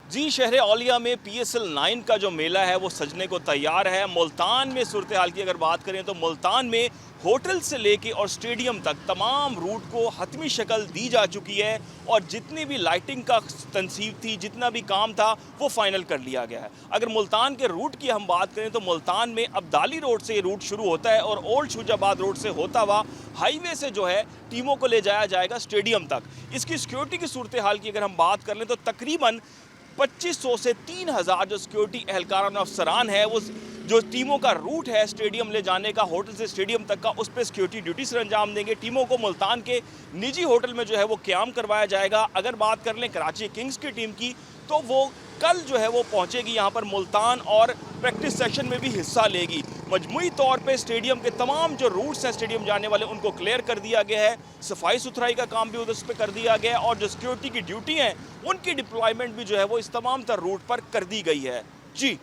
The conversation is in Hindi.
जी, शहर औलिया में PSL 9 का जो मेला है वो सजने को तैयार है। मुल्तान में सूरत हाल की अगर बात करें तो मुल्तान में होटल से लेके और स्टेडियम तक तमाम रूट को हतमी शक्ल दी जा चुकी है और जितनी भी लाइटिंग का तनसीब थी, जितना भी काम था वो फाइनल कर लिया गया है। अगर मुल्तान के रूट की हम बात करें तो मुल्तान में अब्दाली रोड से ये रूट शुरू होता है और ओल्ड शुजाबाद रोड से होता हुआ हाईवे से जो है टीमों को ले जाया जाएगा स्टेडियम तक। इसकी सिक्योरिटी की सूरत हाल की अगर हम बात कर लें तो तकरीबन 2500 से 3000 जो सिक्योरिटी एहलकारान अफसरान है वो जो टीमों का रूट है स्टेडियम ले जाने का, होटल से स्टेडियम तक का, उस पर सिक्योरिटी ड्यूटी से अंजाम देंगे। टीमों को मुल्तान के निजी होटल में जो है वो क़याम करवाया जाएगा। अगर बात कर लें कराची किंग्स की टीम की तो वो कल जो है वो पहुंचेगी यहाँ पर मुल्तान और प्रैक्टिस सेशन में भी हिस्सा लेगी। मजमूई तौर पे स्टेडियम के तमाम जो रूट्स हैं स्टेडियम जाने वाले उनको क्लियर कर दिया गया है। सफाई सुथराई का काम भी उस पर कर दिया गया है और जो सिक्योरिटी की ड्यूटी हैं उनकी डिप्लॉयमेंट भी जो है वो इस तमाम तर रूट पर कर दी गई है। जी।